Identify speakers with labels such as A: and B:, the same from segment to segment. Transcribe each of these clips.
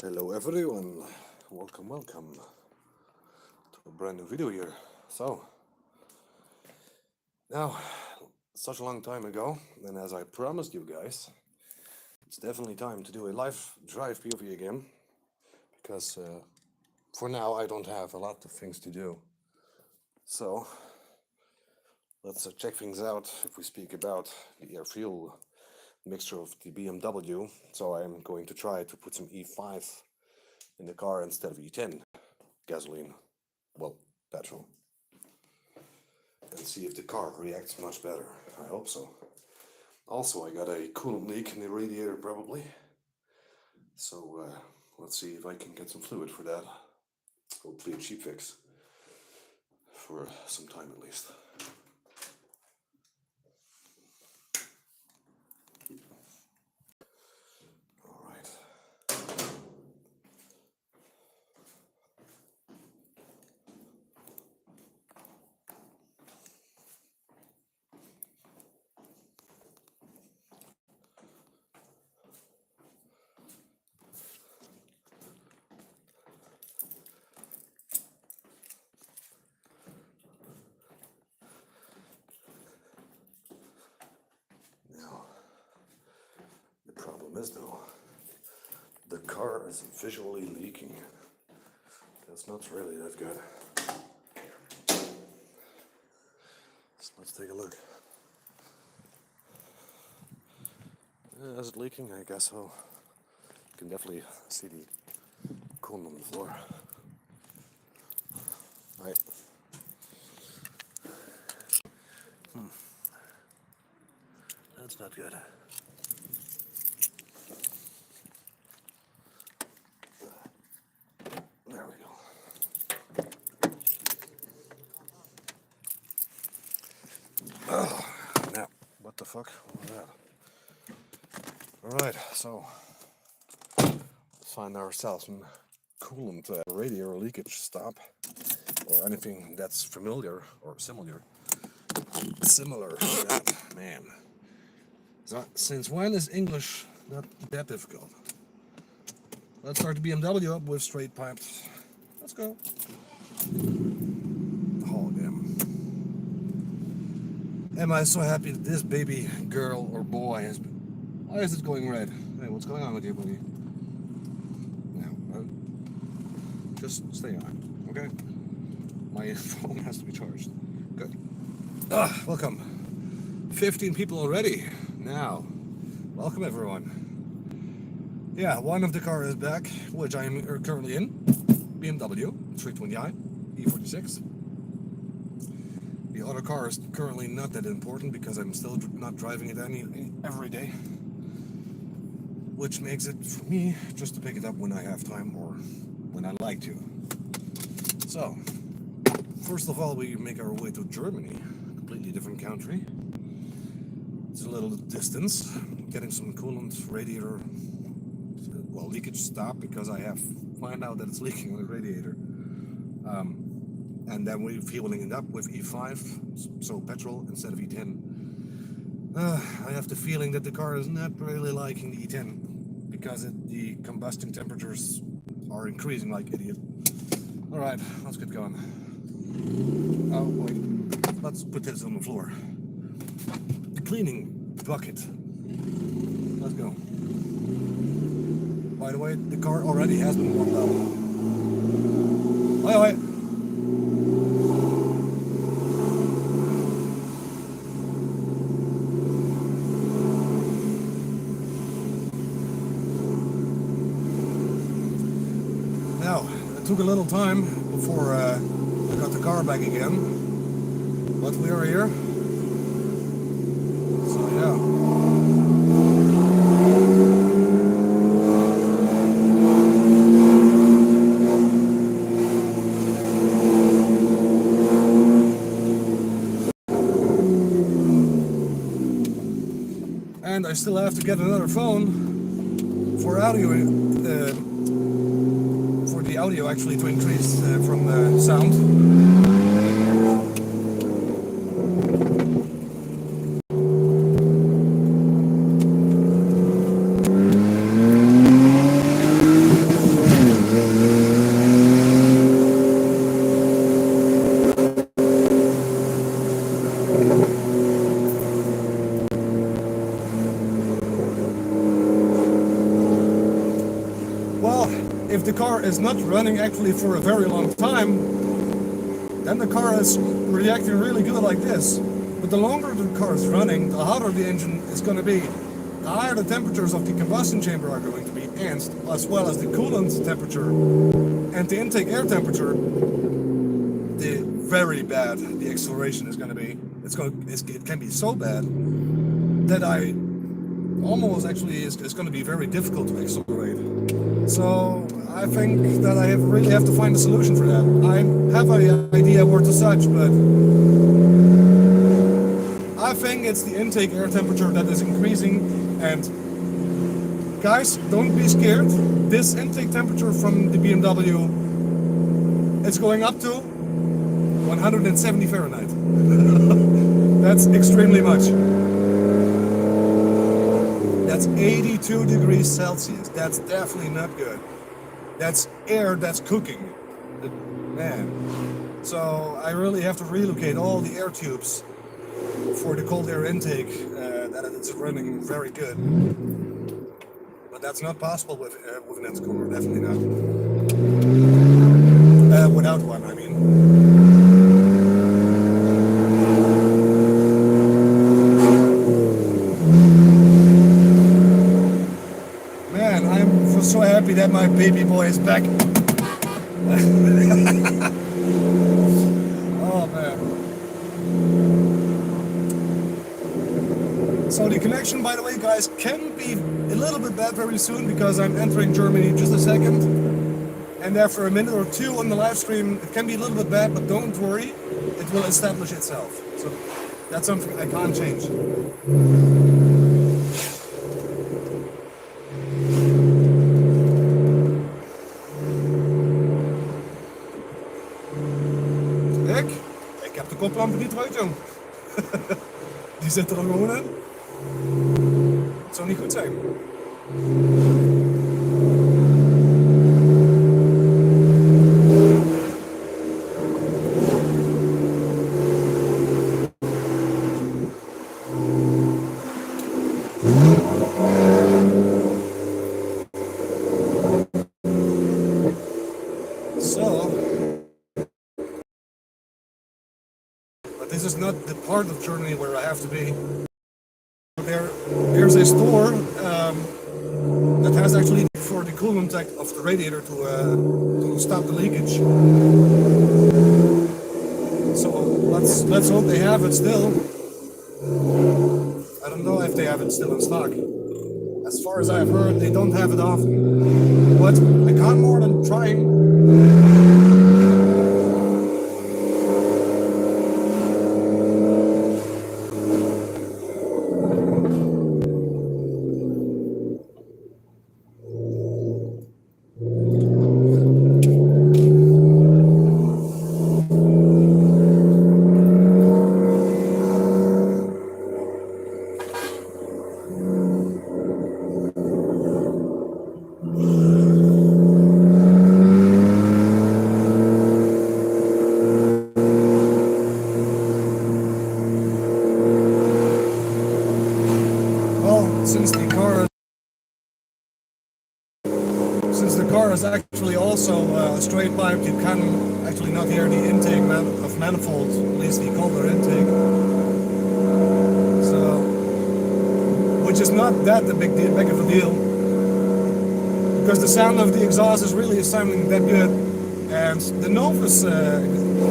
A: Hello everyone, welcome to a brand new video here. So, now, such a long time ago, and as I promised you guys, it's definitely time to do a live drive POV again, because for now I don't have a lot of things to do. So, let's check things out if we speak about the air-fuel mixture of the BMW. So I'm going to try to put some E5 in the car instead of E10 gasoline, well, petrol, and see if the car reacts much better. I hope so. Also, I got a coolant leak in the radiator probably, so let's see if I can get some fluid for that. Hopefully a cheap fix for some time at least. The problem is though, the car is visually leaking. That's not really that good. So let's take a look. Is it leaking? I guess so. You can definitely see the coolant on the floor. Right. That's not good. There we go. Oh, now, what the fuck was that? Alright, so let's find ourselves some coolant radiator leakage stop, or anything that's familiar or similar to that. Man. So, since when is English not that difficult? Let's start the BMW up with straight pipes. Let's go. Oh, damn. Am I so happy that this baby girl or boy has been... Why is it going red? Hey, what's going on with you, buddy? Now, just stay on, okay? My phone has to be charged. Good. Welcome. 15 people already. Now, welcome everyone. Yeah, one of the cars is back, which I am currently in. BMW 320i E46. The other car is currently not that important because I'm still not driving it every day. Which makes it, for me, just to pick it up when I have time or when I like to. So, first of all, we make our way to Germany, completely different country. It's a little distance, getting some coolant radiator, well, leakage stop, because I have found out that it's leaking on the radiator. And then we're fueling it up with E5, so petrol instead of E10. I have the feeling that the car is not really liking the E10 because the combustion temperatures are increasing like idiot. Alright, let's get going. Oh, wait. Let's put this on the floor. The cleaning bucket. Let's go. By the way, the car already has been warmed up. Wait. Now, it took a little time before I got the car back again, but we are here. So yeah. And I still have to get another phone for audio, for the audio actually to increase from the sound. if the car is not running actually for a very long time, then the car is reacting really good like this. But the longer the car is running, the hotter the engine is going to be. The higher the temperatures of the combustion chamber are going to be, and as well as the coolant temperature and the intake air temperature, the very bad the acceleration is going to be. It can be so bad that I almost actually is going to be very difficult to accelerate. So I think that I really have to find a solution for that. I have an idea where to search, but I think it's the intake air temperature that is increasing. And guys, don't be scared. This intake temperature from the BMW, it's going up to 170 Fahrenheit. That's extremely much. That's 82 degrees Celsius. That's definitely not good. That's air that's cooking. Man. So I really have to relocate all the air tubes for the cold air intake that it's running very good. But that's not possible with an intercooler, definitely not. Without one, I mean. Man, I'm so happy that my baby boy is back. Oh man. So the connection, by the way, guys, can be a little bit bad very soon because I'm entering Germany in just a second. And after a minute or two on the live stream, it can be a little bit bad, but don't worry, it will establish itself. So that's something I can't change. Ik heb de koplampen niet eruit, jong. Die zitten er gewoon in. Het zou niet goed zijn. This is not the part of Germany where I have to be. There's a store that has actually for the coolant of the radiator to stop the leakage. So let's hope they have it still. I don't know if they have it still in stock. As far as I've heard, they don't have it often. But I can't more than trying. Since the car is actually also straight pipe, you can actually not hear the intake of manifold, at least the colder intake. So, which is not that big of a deal, because the sound of the exhaust is really sounding that good, and the Novus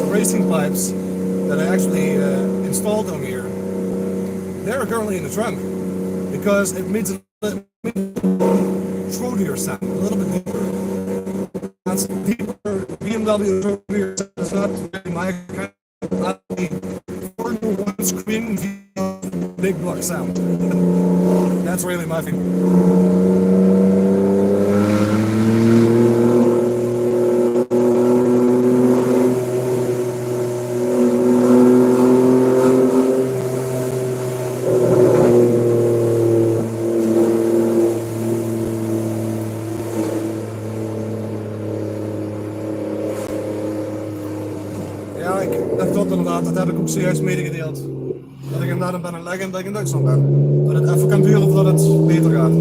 A: racing pipes that I actually installed on here, they're currently in the trunk, because it means a little throatier sound, a little bit deeper. That's deeper. BMW throatier sound is not really my kind of one screen big block sound. That's really my thing. Dat klopt inderdaad, dat heb ik ook serieus medegedeeld. Dat ik inderdaad ben een legend en dat ik in Duitsland ben. Dat het even kan duren voordat het beter gaat.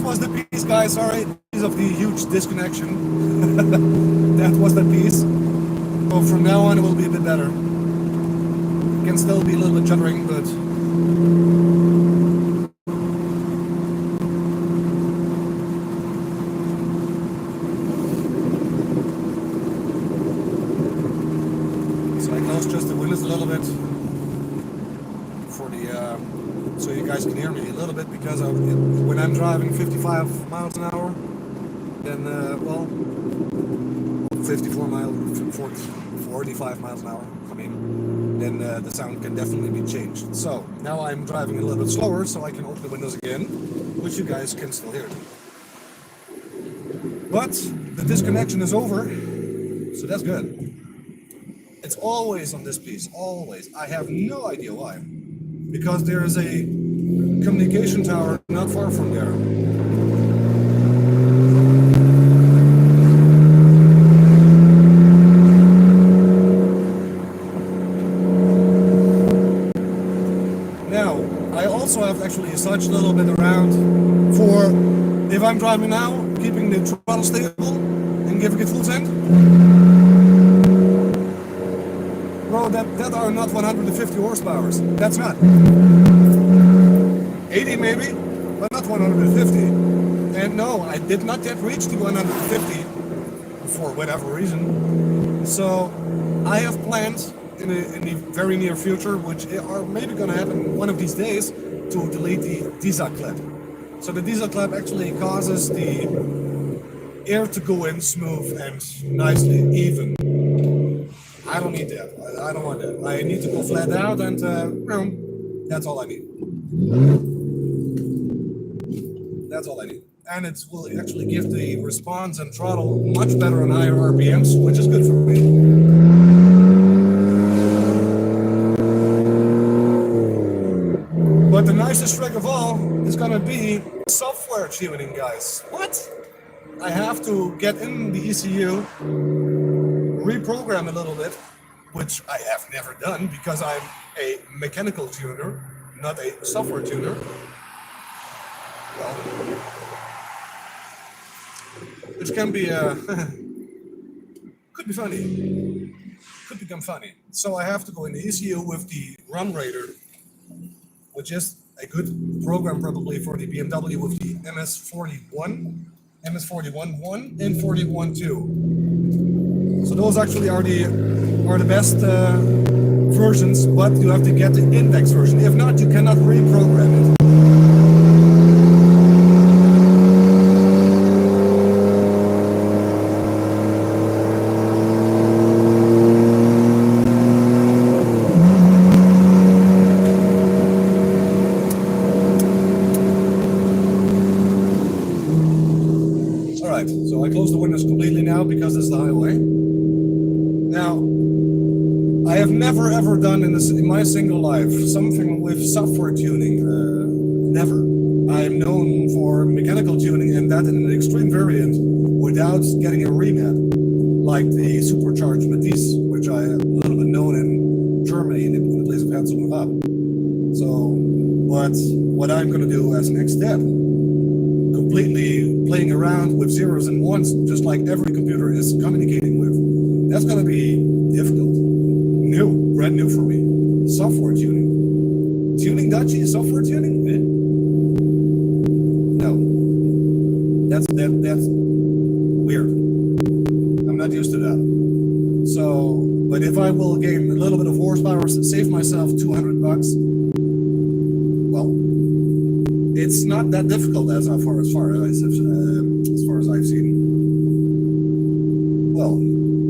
A: this was the piece, guys. Sorry, piece of the huge disconnection. That was the piece. So from now on, it will be a bit better. It can still be a little bit juddering, but so I closed just the windows a little bit for the so you guys can hear me a little bit, because when I'm driving 55 miles an hour, then well, 45 miles an hour, I mean, then the sound can definitely be changed. So now I'm driving a little bit slower, so I can open the windows again, which you guys can still hear. But the disconnection is over, so that's good. It's always on this piece, always. I have no idea why. Because there is a communication tower not far from there. Now, I also have actually such a little bit around for, if I'm driving now, keeping the throttle stable and giving it full send. Bro, that are not 150 horsepower. That's not. 80 maybe, but not 150. And no, I did not yet reach the 150 for whatever reason. So I have plans in the very near future, which are maybe going to happen one of these days, to delete the diesel clap. So the diesel clap actually causes the air to go in smooth and nicely even. I don't need that. I don't want that. I need to go flat out, and that's all I need. That's all I need. And it will actually give the response and throttle much better on higher RPMs, which is good for me. But the nicest trick of all is gonna be software tuning, guys. What? I have to get in the ECU, reprogram a little bit, which I have never done because I'm a mechanical tuner, not a software tuner. Well, which can be could be funny, could become funny. So I have to go in the ECU with the run rater, which is a good program probably for the BMW with the MS41, MS41.1 and 41.2. So those actually are the best versions, but you have to get the index version. If not, you cannot reprogram it. So I close the windows completely now because it's the highway. Now, I have never ever done in my single life something with software tuning. Never. I am known for mechanical tuning, and that in an extreme variant without getting a remap, like the supercharged Matisse, which I am a little bit known in Germany in the place of Hans up. So, but what I'm going to do as next step, completely playing around with zeros and ones, just like every computer is communicating with. That's going to be difficult. New, brand new for me. Software tuning. Tuning Dutchy, software tuning? No. That's weird. I'm not used to that. So, but if I will gain a little bit of horsepower, save myself $200, well, it's not that difficult as far as I've seen. Well,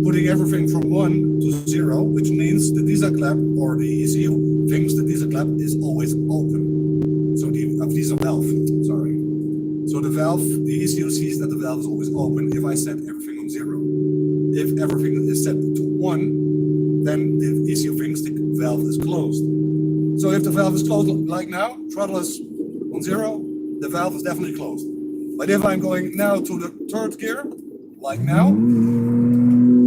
A: putting everything from 1 to 0, which means the diesel clap or the ECU thinks the diesel clap is always open. So the diesel valve, sorry. So the valve, the ECU sees that the valve is always open if I set everything on 0. If everything is set to 1, then the ECU thinks the valve is closed. So if the valve is closed, like now, throttle is on 0, the valve is definitely closed. But if I'm going now to the 3rd gear, like now,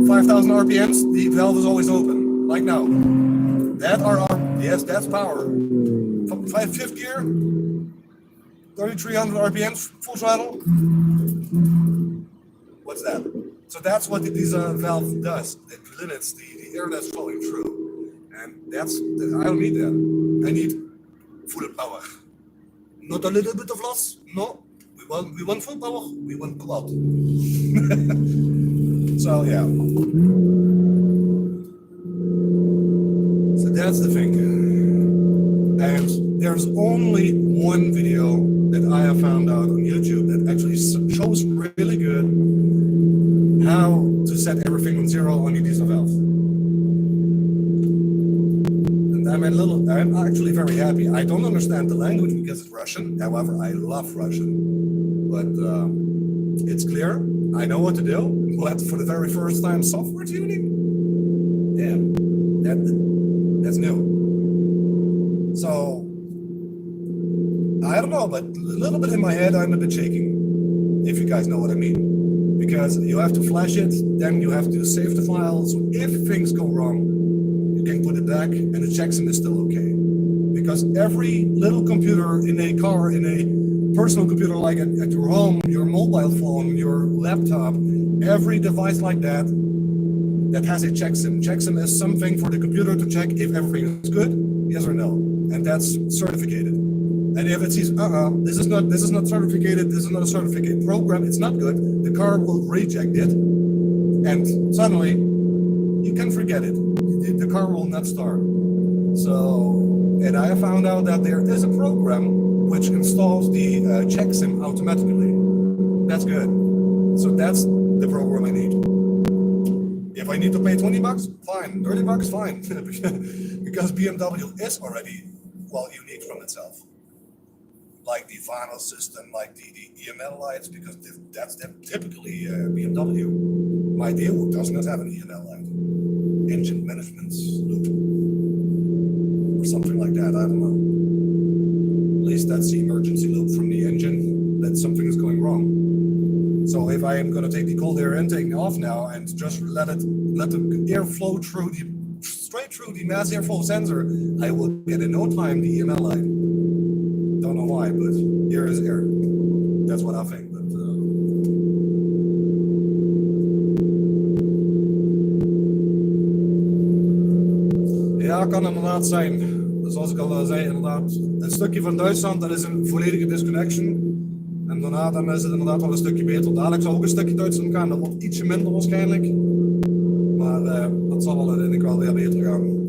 A: 5,000 RPMs, the valve is always open, like now. Yes, that's power. 5th gear, 3,300 RPM, full throttle. What's that? So that's what this valve does. It limits the air that's flowing through. And I don't need that. I need full power. Not a little bit of loss. No. We want full power. We want cloud. So yeah. So that's the thing. And there's only one video that I have found out on YouTube that actually shows really good how to set everything on 0 on your diesel valve. And I'm actually very happy. I don't understand the language because it's Russian. However, I love Russian. But it's clear. I know what to do. But for the very first time software tuning, damn, that's new. So I don't know, but a little bit in my head, I'm a bit shaking, if you guys know what I mean. Because you have to flash it, then you have to save the file, so if things go wrong, you can put it back and the checksum is still okay. Because every little computer in a car, in a personal computer like at your home, your mobile phone, your laptop, every device like that has a checksum. Checksum is something for the computer to check if everything is good, yes or no. And that's certificated. And if it says, this is not certificated, this is not a certificated program, it's not good, the car will reject it, and suddenly you can forget it. The car will not start. So, and I found out that there is a program which installs the checksum automatically. That's good. So that's the program I need. If I need to pay 20 bucks, fine. 30 bucks, fine. Because BMW is already, well, unique from itself. Like the vinyl system, like the EML lights, because that's typically BMW. My Daewoo does not have an EML light. Engine management loop. Or something like that, I don't know. At least that's the emergency loop from the engine, that something is going wrong. So if I am going to take the cold air intake off now and just let the air flow straight through the mass airflow sensor, I will get in no time the EML light. Don't know why, but air is air. That's what I think. But ja, kan inderdaad zijn. Zoals ik al zei, inderdaad, een stukje van Duitsland, dat is een volledige disconnection. En daarna dan is het inderdaad wel een stukje beter. Dadelijk zal ook een stukje Duitsland gaan, dat wordt ietsje minder waarschijnlijk. Maar dat zal wel uiteindelijk wel weer beter gaan.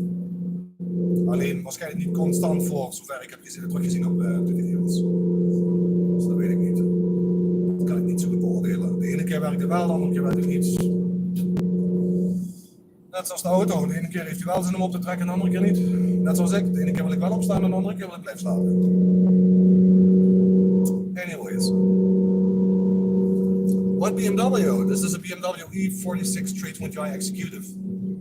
A: Alleen waarschijnlijk niet constant voor zover ik heb teruggezien op de video's. Dus dat weet ik niet. Dat kan ik niet zo goed beoordelen. De ene keer werkt het wel, de andere keer werkt het niet. Net zoals de auto. De ene keer heeft hij wel zin om op te trekken, de andere keer niet. Net zoals ik. De ene keer wil ik wel opstaan en de andere keer wil ik blijven slapen. Anyways. What BMW? This is a BMW E46 320i Executive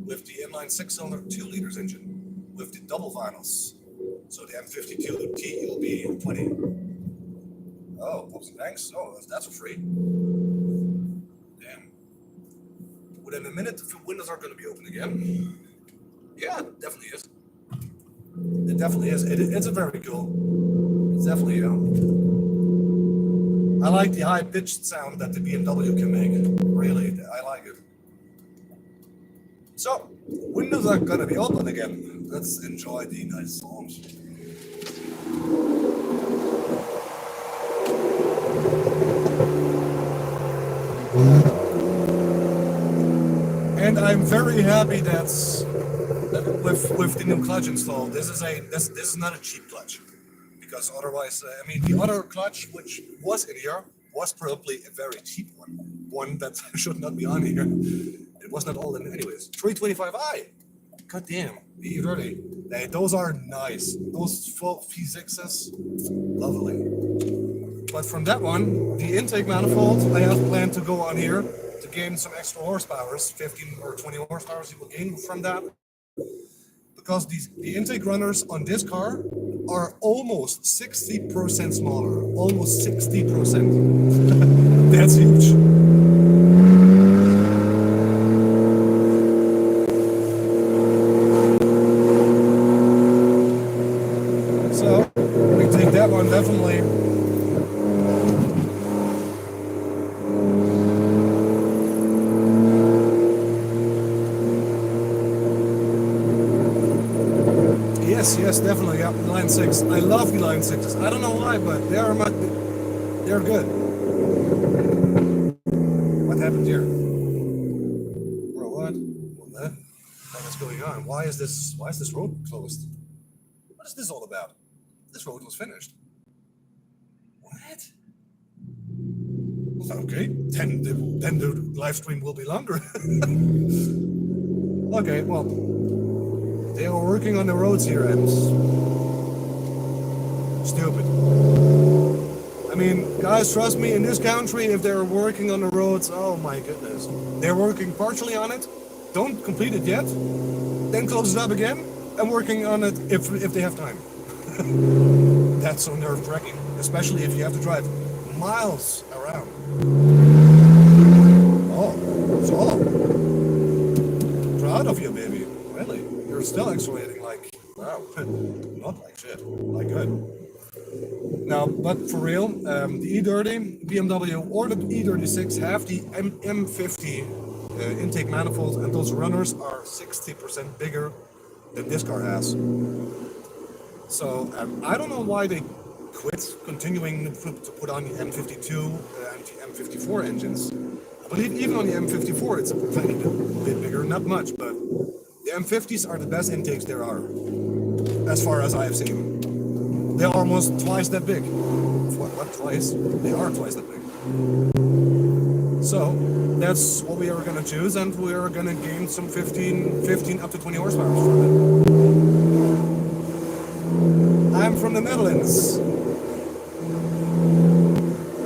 A: with the inline 6-cylinder 2-liter engine with the double vinyls. So the M52T will be 20. Oh, pops and banks. Oh, that's for free. Damn. Within a minute, the windows are going to be open again. Yeah, it definitely is. It definitely is. It's a very cool. It's definitely, I like the high-pitched sound that the BMW can make. Really, I like it. So, windows are gonna be open again. Let's enjoy the nice sounds. And I'm very happy that with the new clutch installed, this is not a cheap clutch. Because otherwise, I mean, the other clutch which was in here was probably a very cheap one that should not be on here. It was not all in, anyways. 325i. God damn, E30. Hey, those are nice. Those full V6s, lovely. But from that one, the intake manifold, I have planned to go on here to gain some extra horsepower, 15 or 20 horsepower you will gain from that. Because the intake runners on this car are almost 60% smaller, almost 60%. That's huge. So we take that one definitely. yes, definitely. Yeah, Line 6. I love the Line 6s. I don't know why, but they're good. What happened here? Bro, what the heck is going on? Why is this road closed? What is this all about? This road was finished. What? Okay, then the live stream will be longer. Okay, well, they are working on the roads here and stupid. I mean, guys, trust me, in this country, if they're working on the roads, oh my goodness. They're working partially on it, don't complete it yet, then close it up again, and working on it if they have time. That's so nerve-wracking, especially if you have to drive miles around. Oh, so proud of you, baby. Really, you're still accelerating like, wow, not like shit, like good. Now, but for real, the E30, BMW or the E36 have the M50 intake manifolds, and those runners are 60% bigger than this car has. So I don't know why they quit continuing to put on the M52 and the M54 engines. I believe even on the M54 it's a tiny bit bigger, not much, but the M50s are the best intakes there are, as far as I have seen. They're almost twice that big. What twice? They are twice that big. So that's what we are going to choose, and we are going to gain some 15 up to 20 horsepower from it. I'm from the Netherlands.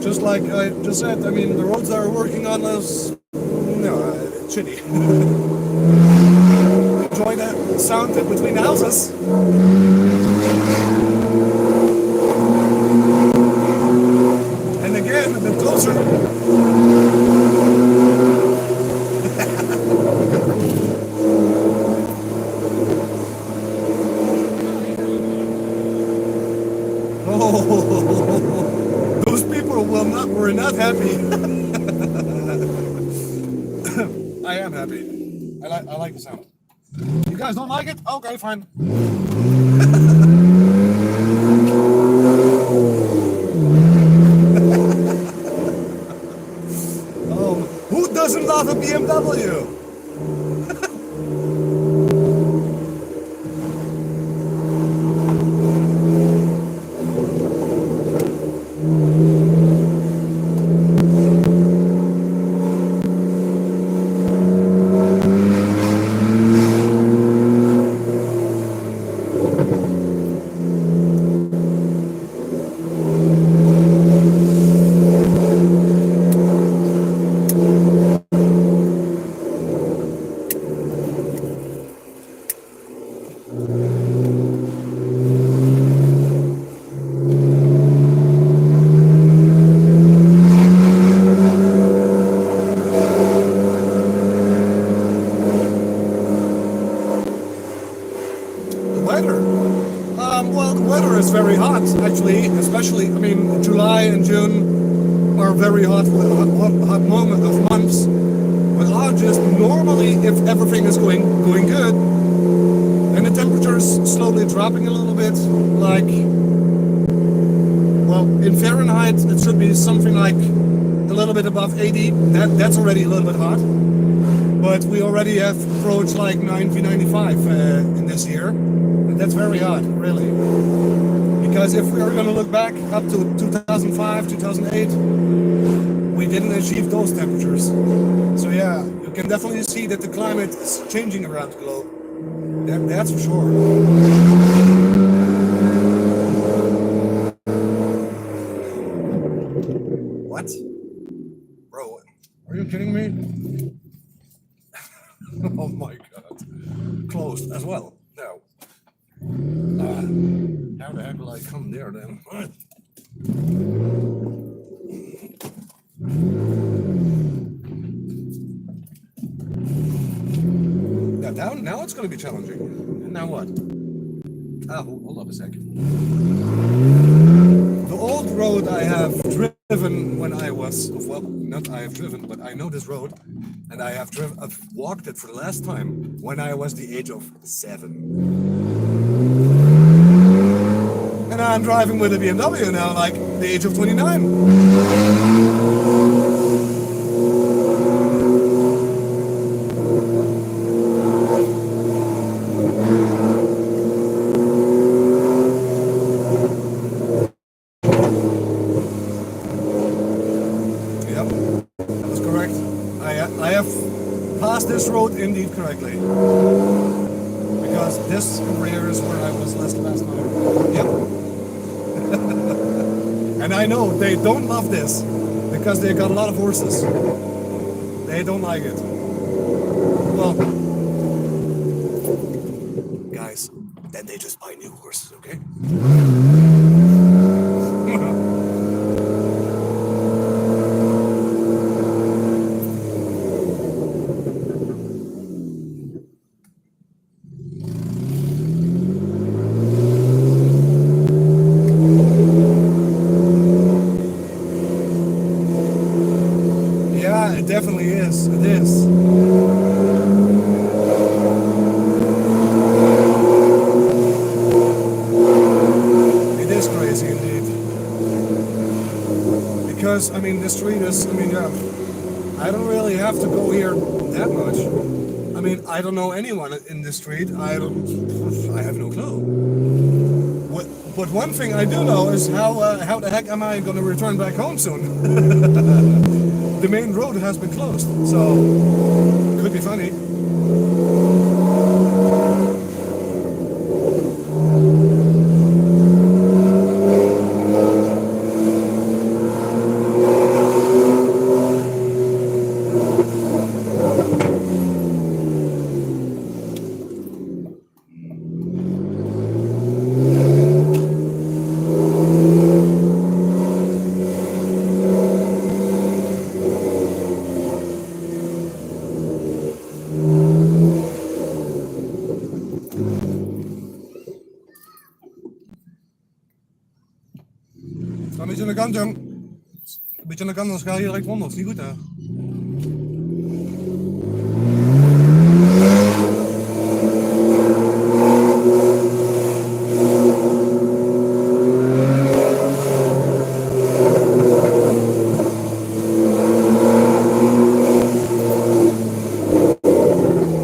A: Just like I just said, I mean, the roads that are working on us, shitty. Enjoy the sound between the houses. And again, a bit closer. Oh, those people were not happy. I am happy. I like the sound. You guys don't like it? Okay, fine. Oh, who doesn't love a BMW? Very hot, actually, especially, I mean, July and June are very hot moment of months, but August, normally, if everything is going good, and the temperature is slowly dropping a little bit, like, well, in Fahrenheit, it should be something like a little bit above 80, that's already a little bit hot, but we already have approached like 90, 95 in this year, and that's very hot, really. Because if we are going to look back up to 2005, 2008, we didn't achieve those temperatures. So yeah, you can definitely see that the climate is changing around the globe. That's for sure. What? Bro, are you kidding me? Oh my god. Closed as well. No. How the heck will I come there then? What? Yeah, now it's going to be challenging. And now what? Ah, hold up a second. The old road I have driven when I was, well, not I have driven, but I know this road, and I've walked it for the last time when I was the age of 7. I'm driving with a BMW now, like the age of 29. Yep, that was correct. I have passed this road indeed correctly. Because this rear is where I was last night. Yep. And I know they don't love this because they got a lot of horses. They don't like it. Well, guys, then they just buy new horses, okay? It definitely is. It is. It is crazy indeed. Because, I mean, the street is, I mean, yeah, I don't really have to go here that much. I mean, I don't know anyone in the street. I have no clue. But one thing I do know is how the heck am I going to return back home soon? The main road has been closed, so could be funny. Ga een beetje aan de kant, jong. Een beetje aan de kant, anders ga je direct rond. Dat is niet goed, hè?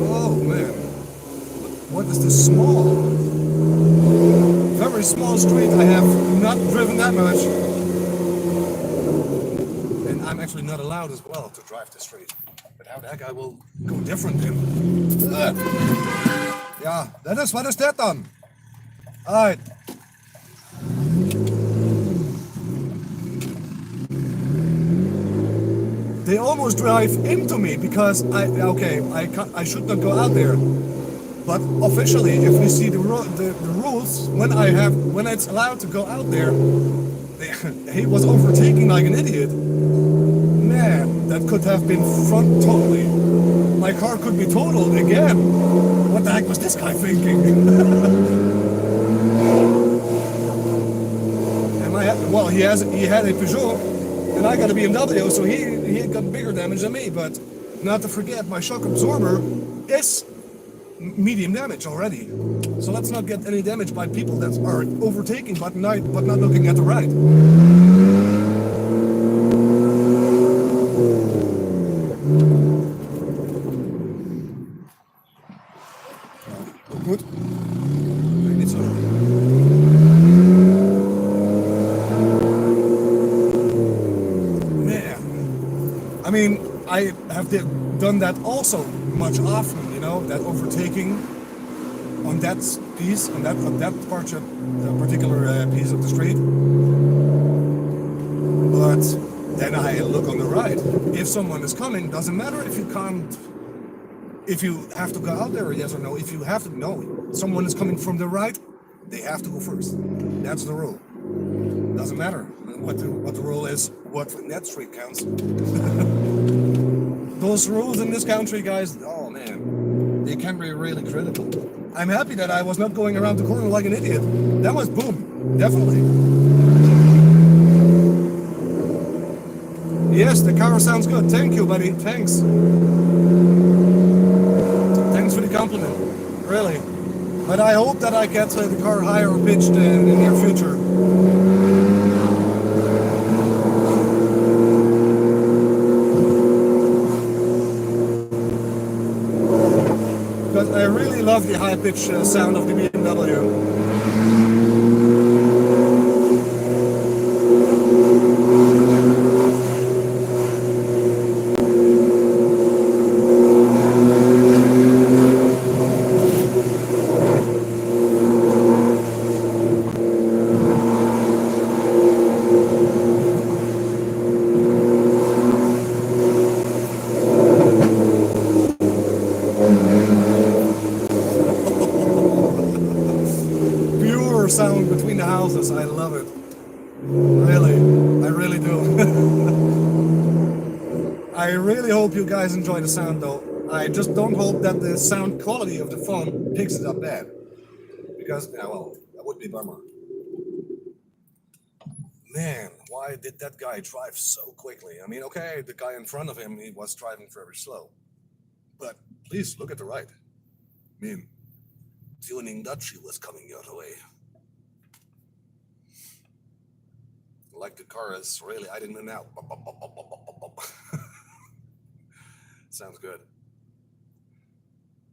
A: Oh, man. What is this small? Very small street. I have not driven that much. And I'm actually not allowed as well to drive the street. But how the heck I will go different then? Ja, wat is dat dan? Alright. They almost drive into me because I should not go out there. But officially, if we see the rules, when it's allowed to go out there, he was overtaking like an idiot. Man, that could have been front totally. My car could be totaled again. What the heck was this guy thinking? Well, he had a Peugeot, and I got a BMW, so he got bigger damage than me. But not to forget, my shock absorber is medium damage already. So let's not get any damage by people that are overtaking but not looking at the right. Goed. Nee, niet zo. Man. I mean, I have done that also much often, you know, that overtaking on that piece, on that particular piece of the street. But then I look on the right. If someone is coming, doesn't matter if you can't, if you have to go out there, yes or no. If you have to know someone is coming from the right, they have to go first. That's the rule. Doesn't matter what the rule is. What in that street counts. Those rules in this country, guys, oh man, they can be really critical. I'm happy that I was not going around the corner like an idiot. That was boom, definitely. Yes, the car sounds good. Thank you, buddy. Thanks. Thanks for the compliment. Really. But I hope that I get the car higher pitched in the near future. Because I really love the high pitch sound of the BMW. Sound between the houses, I love it. Really, I really do. I really hope you guys enjoy the sound though. I just don't hope that the sound quality of the phone picks it up bad. Because, yeah, well, that would be a bummer. Man, why did that guy drive so quickly? I mean, okay, the guy in front of him, he was driving very slow. But please look at the right. I mean, Tuning Dutchy was coming your way. Like the car is really, I didn't know. Sounds good.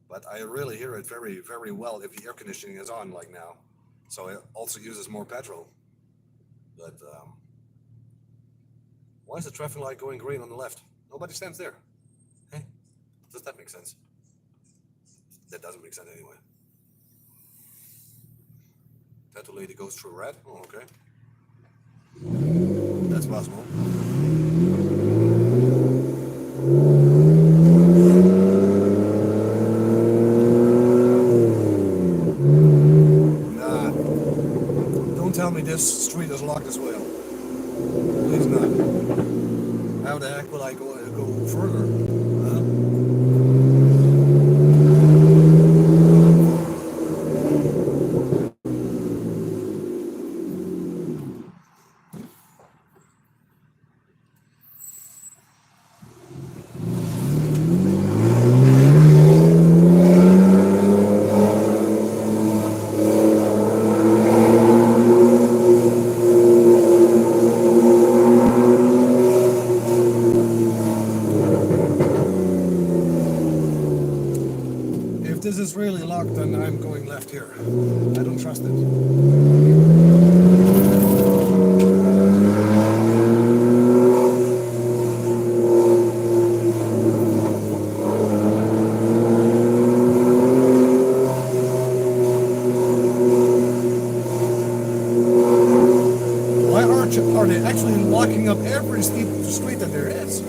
A: But I really hear it very, very well if the air conditioning is on like now. So it also uses more petrol. But why is the traffic light going green on the left? Nobody stands there. Hey, does that make sense? That doesn't make sense anyway. Tattoo lady goes through red? Oh, okay. That's possible. Nah. Don't tell me this street is locked as well. Please not. How the heck will I go further? Huh? This is really locked and I'm going left here. I don't trust it. Why are they actually locking up every steep street that there is?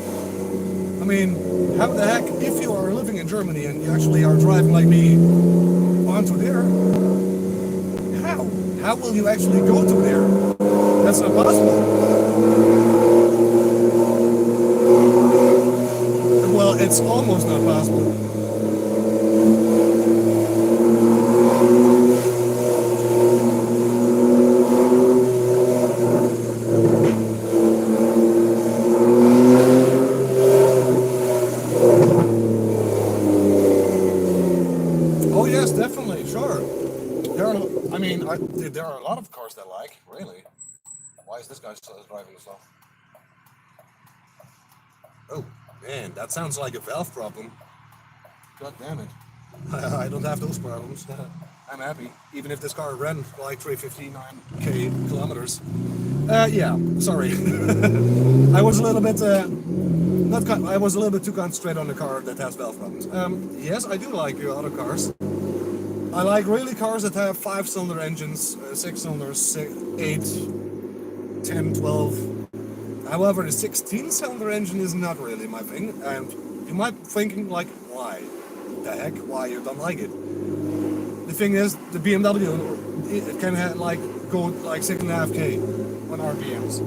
A: I mean, how the heck, if you are living in Germany and you actually are driving like me onto there, how will you actually go to there? That's not possible. Well, it's almost not possible. Oh yes, definitely, sure. There are a lot of cars that I like, really. Why is this guy driving slow? Oh, man, that sounds like a valve problem. God damn it. I don't have those problems. I'm happy, even if this car ran like 359k kilometers. Yeah, sorry. I was a little bit, I was a little bit too concentrated on the car that has valve problems. Yes, I do like other cars. I like really cars that have 5-cylinder engines, 6 cylinders, 8, 10, 12. However, the 16-cylinder engine is not really my thing, and you might be thinking like, why? The heck? Why you don't like it? The thing is, the BMW, it can have go like 6.5k on RPMs.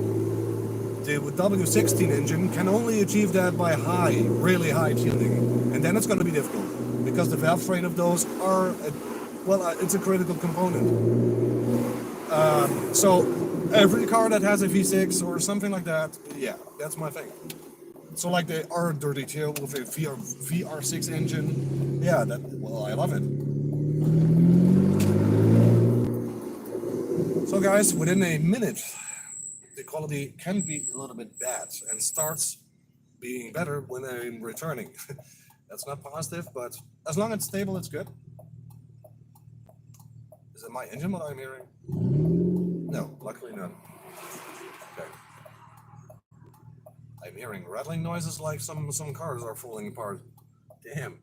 A: The W16 engine can only achieve that by really high tuning, and then it's going to be difficult because the valve train of those are, it's a critical component. So every car that has a V6 or something like that, yeah, that's my thing. So like the R32 with a VR6 engine, yeah, I love it. So guys, within a minute, the quality can be a little bit bad and starts being better when I'm returning. That's not positive, but as long as it's stable, it's good. Is it my engine what I'm hearing? No, luckily not. Okay. I'm hearing rattling noises like some cars are falling apart. Damn.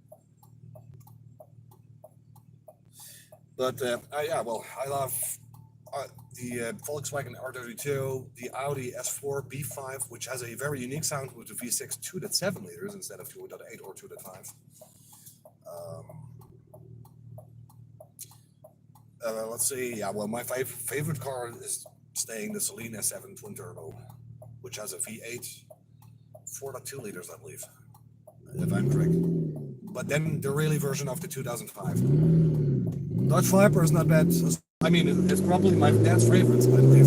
A: But yeah, well, I love the Volkswagen R32, the Audi S4 B5, which has a very unique sound with the V6 2.7 liters instead of 2.8 or 2.5. Let's see. Yeah, well, my favorite car is staying the Celine S7 twin turbo, which has a V8 4.2 liters, I believe, if I'm correct. But then the really version of the 2005. Dodge Viper is not bad. I mean, it's probably my dad's favorite, I believe.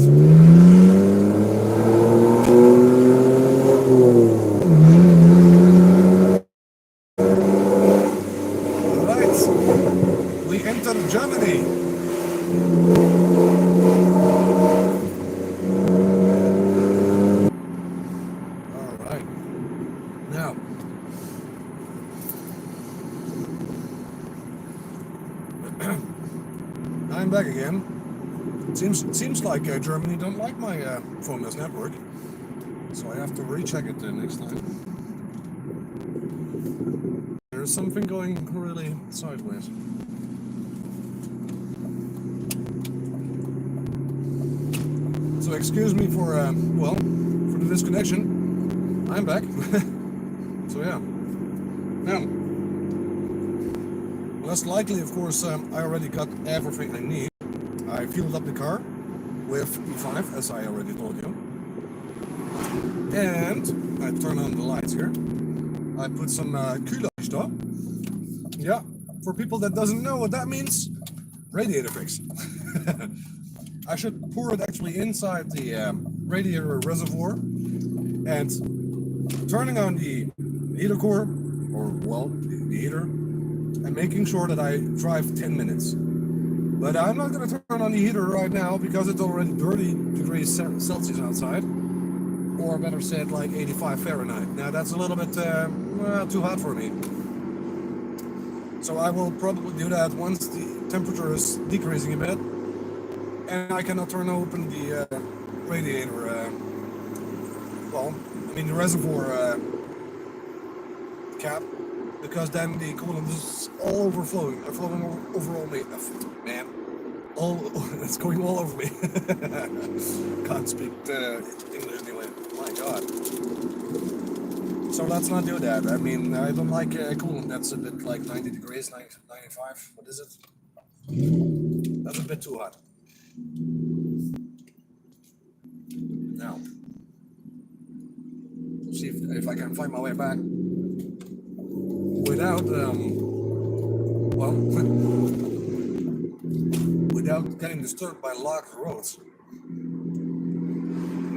A: All right, we enter Germany. All right, now. I'm back again. Seems like Germany don't like my phoneless network, so I have to recheck it next time. There's something going really sideways. So excuse me for for the disconnection. I'm back. So yeah. Now, less likely, of course, I already got everything I need. I fueled up the car with E5, as I already told you. And I turn on the lights here. I put some coolant. Yeah, for people that doesn't know what that means, radiator fix. I should pour it actually inside the radiator reservoir, and turning on the heater core, or well, the heater, and making sure that I drive 10 minutes. But I'm not going to turn on the heater right now because it's already 30 degrees Celsius outside, or better said, like 85 Fahrenheit. Now that's a little bit too hot for me. So I will probably do that once the temperature is decreasing a bit, and I cannot turn open the radiator, the reservoir cap, because then the coolant is all overflowing, flowing over all me. Man, it's going all over me. Can't speak English anyway. My God. So let's not do that. I mean, I don't like coolant that's a bit like 90 degrees, 95. What is it? That's a bit too hot. Now, see if I can find my way back without, without getting disturbed by locked roads.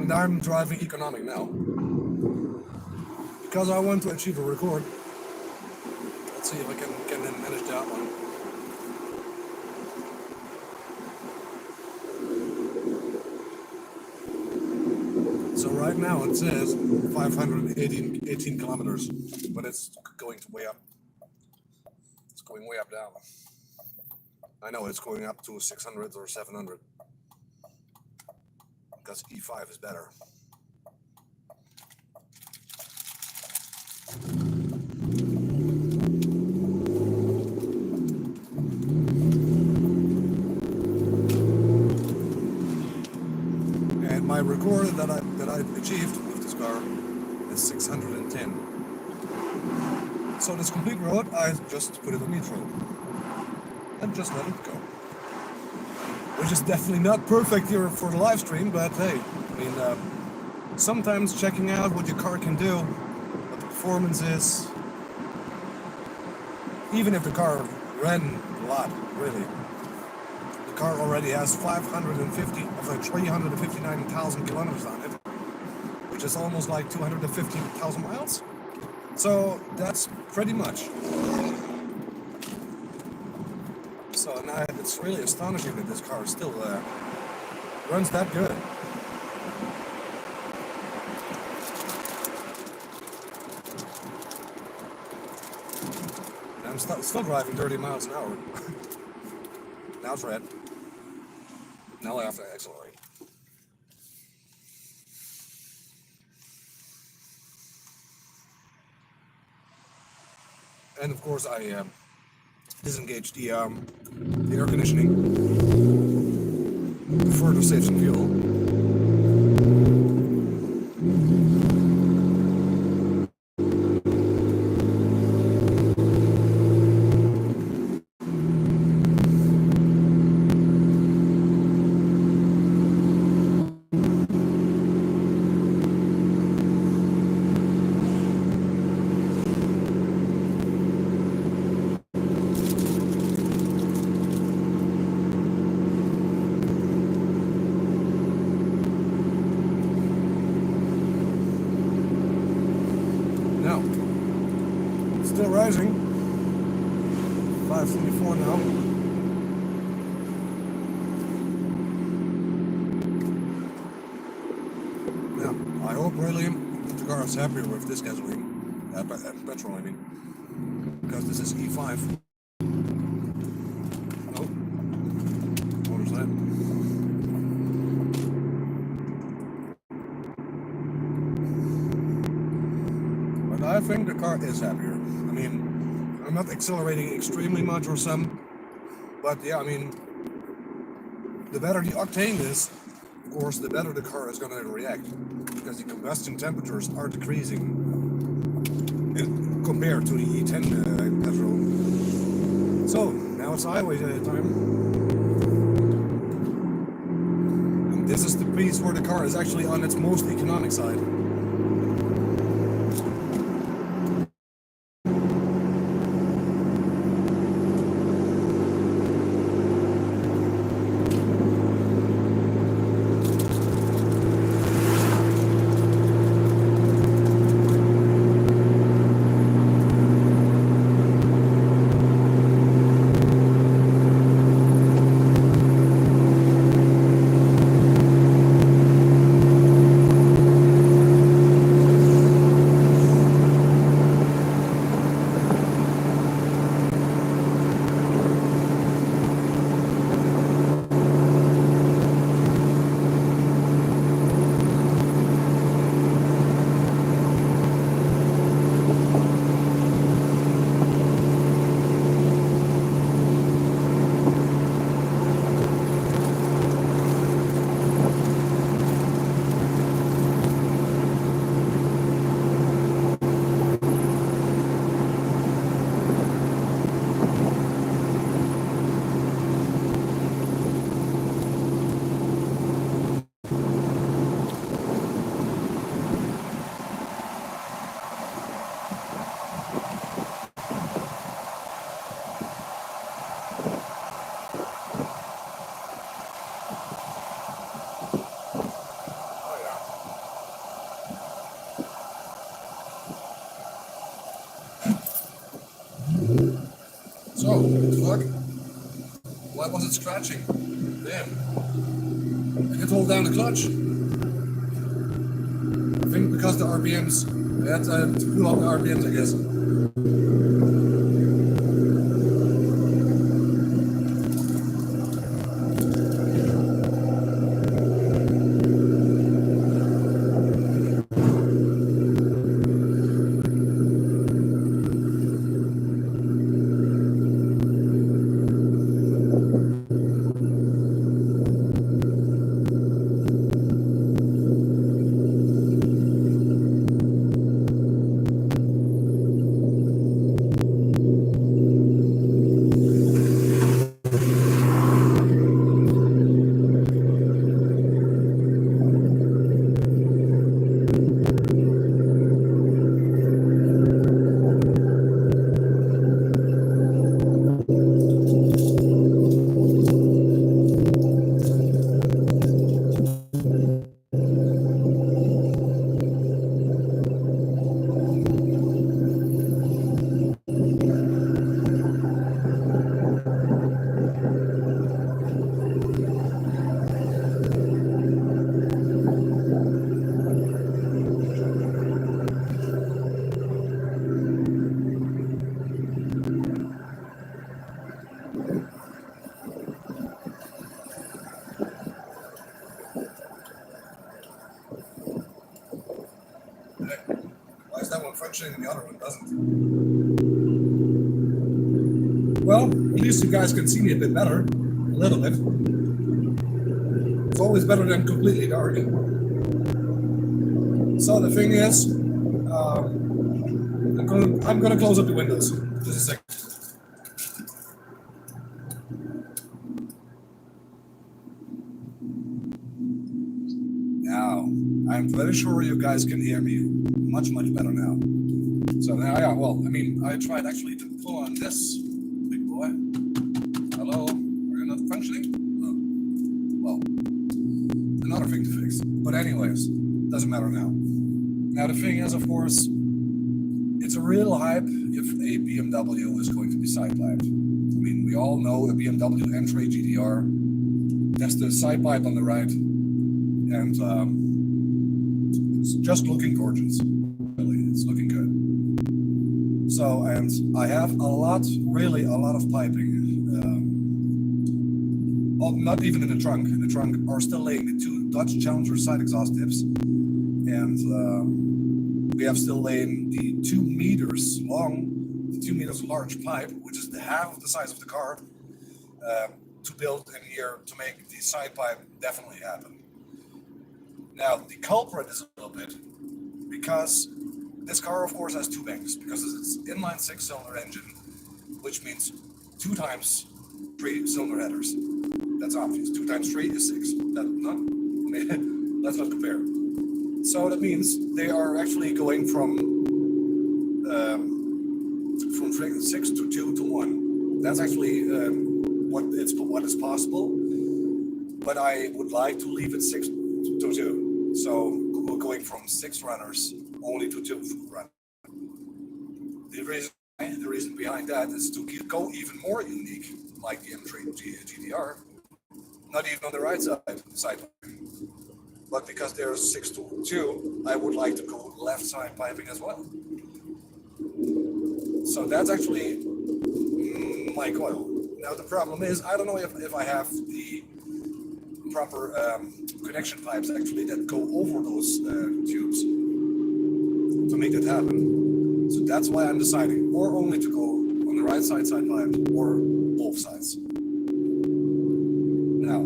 A: And I'm driving economic now because I want to achieve a record. Let's see if I can manage that one. So right now it says 518 kilometers, but it's going way up. It's going way up down. I know it's going up to 600 or 700 because E5 is better. And my record that I achieved with this car is 610. So this complete road, I just put it on neutral and just let it go. Which is definitely not perfect here for the live stream, but hey, I mean, sometimes checking out what your car can do, what the performance is, even if the car ran a lot, really. The car already has 359,000 kilometers on it, which is almost like 250,000 miles. So that's pretty much. So now it's really astonishing that this car is still runs that good. And I'm still driving 30 miles an hour. Now it's red. Now I have to accelerate. And of course I disengage the air conditioning to further save some fuel. Still rising. 574 now. Yeah, I hope really that the car is happier with this gasoline, petrol I mean, because this is E5. Oh, what was that? But I think the car is happier. I mean, I'm not accelerating extremely much or some, but yeah, I mean, the better the octane is, of course, the better the car is going to react, because the combustion temperatures are decreasing compared to the E10 petrol. So, now it's highway time. And this is the piece where the car is actually on its most economic side. So, what the fuck? Why was it scratching? Damn. I can hold down the clutch. I think because the RPMs, I had to cool off the RPMs, I guess. has that one functioning and the other one doesn't? Well, at least you guys can see me a bit better, a little bit. It's always better than completely dark. So the thing is, I'm gonna close up the windows. Just a second. Now, I'm very sure you guys can hear me much better now. So now, yeah, well, I mean, I tried actually to pull on this big boy. Hello, are you not functioning? Oh. Well, another thing to fix. But anyways, doesn't matter now. Now the thing is, of course, it's a real hype if a BMW is going to be side-piped. I mean, we all know a BMW M3 GTR. That's the side pipe on the right. And it's just looking gorgeous. Really, it's looking good. So, and I have really a lot of piping. Well, not even in the trunk. In the trunk are still laying the two Dutch Challenger side exhaust tips. And we have still laying the 2 meters long, the 2 meters large pipe, which is the half of the size of the car, to build in here to make the side pipe definitely happen. Now, the culprit is a little bit because this car, of course, has 2 banks because it's an inline 6-cylinder engine, which means 2 times 3 cylinder headers. That's obvious. 2 times 3 is 6. Let's not compare. So that means they are actually going from 6 to 2 to 1. That's actually what is possible. But I would like to leave it 6 to 2. So we're going from 6 runners only to 2 runners. The reason behind that is to go even more unique, like the M3 GTR. Not even on the right side. But because there's 6 to 2, I would like to go left side piping as well. So that's actually my coil. Now the problem is, I don't know if I have the proper connection pipes actually that go over those tubes to make it happen. So that's why I'm deciding, or only to go on the right side pipe, or both sides. Now,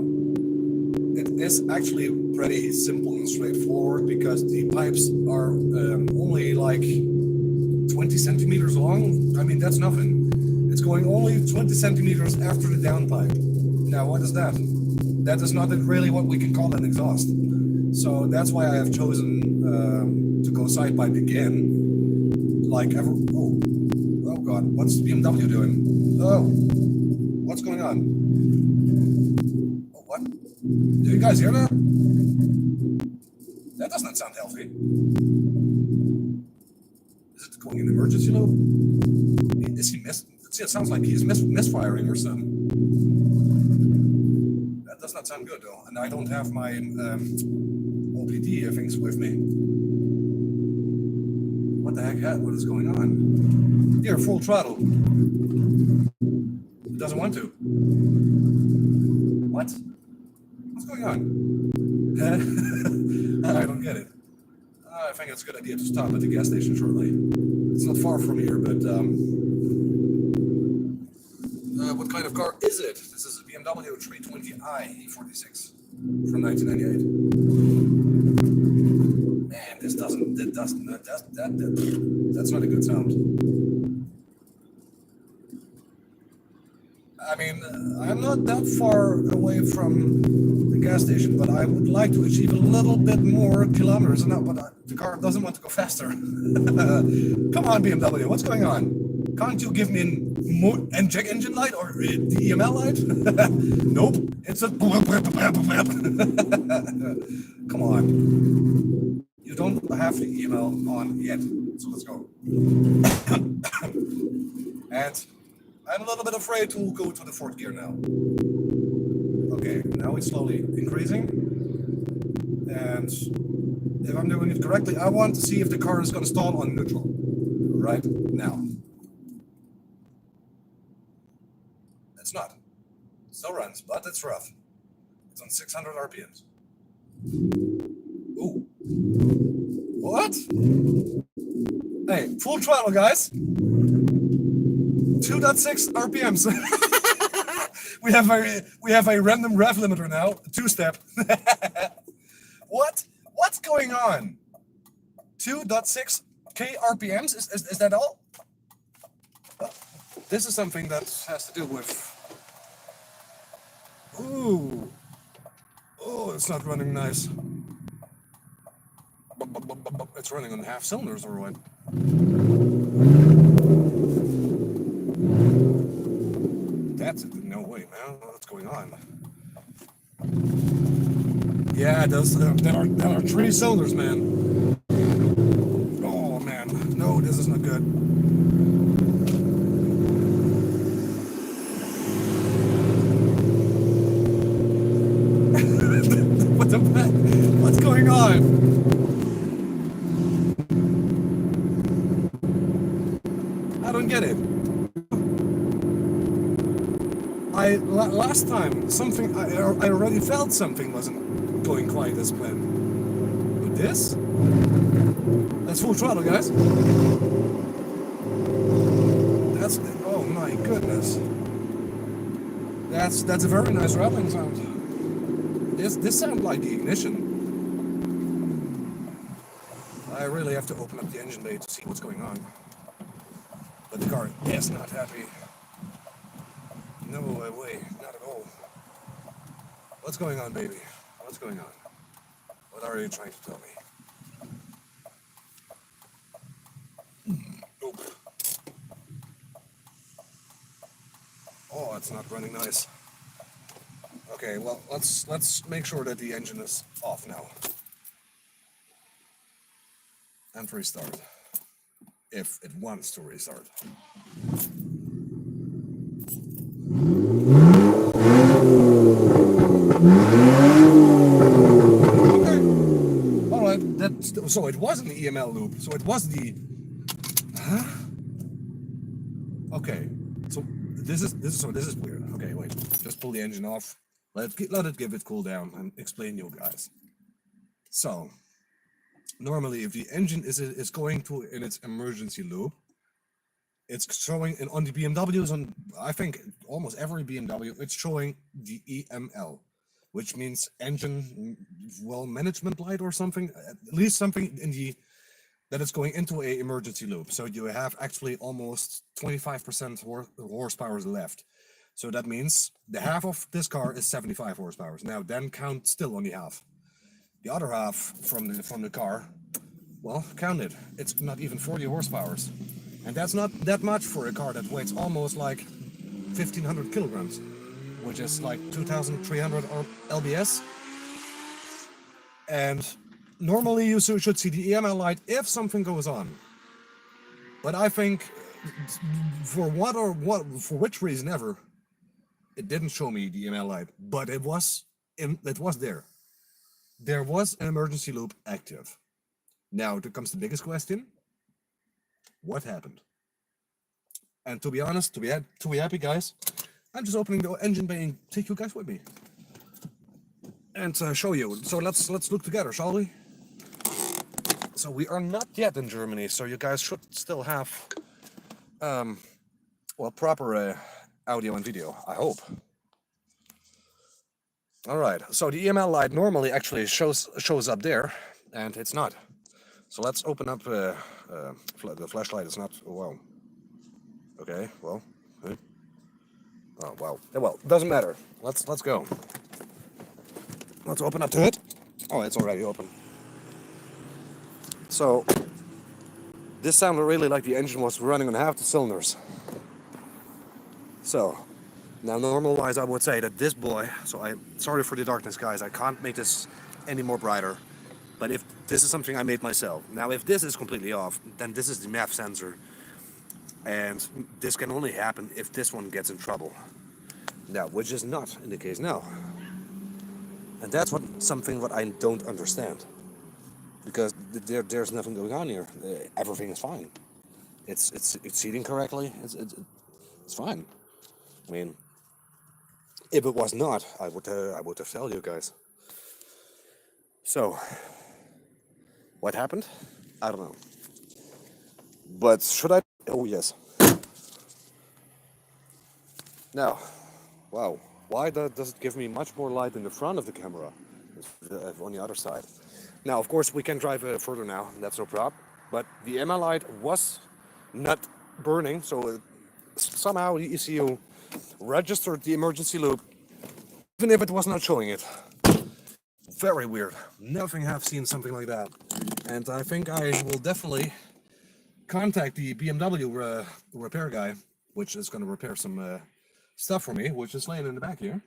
A: it is actually pretty simple and straightforward because the pipes are only like 20 centimeters long. I mean, that's nothing. It's going only 20 centimeters after the downpipe. Now, what is that? That is not really what we can call an exhaust. So that's why I have chosen to go side pipe again. Oh God, what's BMW doing? Oh, what's going on? Oh, what? Do you guys hear that? That does not sound healthy. Is it going in emergency loop? Is he it sounds like he's misfiring or something. That does not sound good though, and I don't have my OPD things with me. What the heck? What is going on? Here, full throttle. It doesn't want to. What? What's going on? I don't get it. I think it's a good idea to stop at the gas station shortly. It's not far from here, but what kind of car is it? This is a BMW 320i E46 from 1998. Man, that's not a good sound. I mean, I'm not that far away from the gas station, but I would like to achieve a little bit more kilometers. But the car doesn't want to go faster. Come on, BMW, what's going on? Can't you give me an inject engine light or the EML light? Nope, it's a come on. You don't have the EML on yet, so let's go. And I'm a little bit afraid to go to the 4th gear now. Okay, now it's slowly increasing. And if I'm doing it correctly, I want to see if the car is going to stall on neutral. Right now. It's not. It still runs, but it's rough. It's on 600 RPMs. Ooh. What? Hey, full throttle, guys. 2.6 RPMs. we have a random rev limiter now, 2-step. What's going on? 2.6k RPMs? Is that all? This is something that has to do with. Ooh. Oh, it's not running nice. It's running on half cylinders or what? That's it. No way, man. What's going on? Yeah, those that are 3 cylinders, man. Oh man, no, this is not good. What the heck? What's going on? I don't get it. Last time something I already felt something wasn't going quite as planned. With this, that's full throttle, guys. That's oh my goodness. That's a very nice rattling sound. This sounds like the ignition. I really have to open up the engine bay to see what's going on. But the car is not happy. No way, not at all. What's going on, baby? What's going on? What are you trying to tell me? Oop. Oh, it's not running nice. Okay, well, let's make sure that the engine is off now. And restart. If it wants to restart. Okay. Alright, so it wasn't the EML loop, so it was the. Huh? Okay. So this is weird. Okay, wait. Just pull the engine off. Let it give it cool down and explain you guys. So normally if the engine is going to in its emergency loop, it's showing on the BMWs, on I think almost every BMW, it's showing the EML, which means engine management light or something, at least something in the that it's going into a emergency loop. So you have actually almost 25% horsepower left. So that means the half of this car is 75 horsepower. Now then count still only half. The other half from the car, well, count it. It's not even 40 horsepower. And that's not that much for a car that weighs almost like 1,500 kilograms, which is like 2,300 lbs. And normally you should see the EML light if something goes on. But I think for which reason ever, it didn't show me the EML light, but it was there. There was an emergency loop active. Now there comes the biggest question: what happened? And to be honest, to be happy, guys, I'm just opening the engine bay and take you guys with me and show you. So let's look together, shall we? So we are not yet in Germany, so you guys should still have proper audio and video, I hope. All right, so the EML light normally actually shows up there, and it's not. So let's open up the flashlight. It's not. Wow. Okay. Well. Oh wow. Well, doesn't matter. Let's go. Let's open up to it. Oh, it's already open. So this sounded really like the engine was running on half the cylinders. So now, normal-wise, I would say that this boy. So sorry for the darkness, guys. I can't make this any more brighter. But if this is something I made myself, now if this is completely off, then this is the MAF sensor, and this can only happen if this one gets in trouble. Now, which is not in the case now, and that's something what I don't understand, because there's nothing going on here. Everything is fine. It's seating correctly. It's fine. I mean, if it was not, I would have told you guys. So, what happened? I don't know. But should I? Oh yes. Now, wow, why does it give me much more light in the front of the camera on the other side? Now, of course, we can drive further now, that's no problem. But the ML light was not burning, so somehow the ECU registered the emergency loop, even if it was not showing it. Very weird. Nothing have seen something like that. And I think I will definitely contact the BMW repair guy, which is going to repair some stuff for me, which is laying in the back here.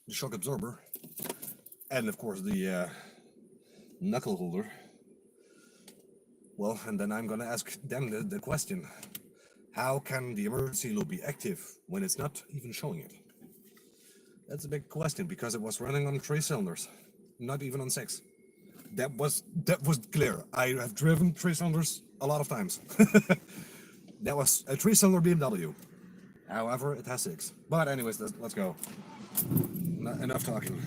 A: The shock absorber. And of course the knuckle holder. Well, and then I'm going to ask them the question. How can the emergency loop be active when it's not even showing it? That's a big question, because it was running on 3 cylinders, not even on 6. That was clear. I have driven 3 cylinders a lot of times. That was a 3-cylinder BMW. However, it has 6. But anyways, let's go. Enough talking.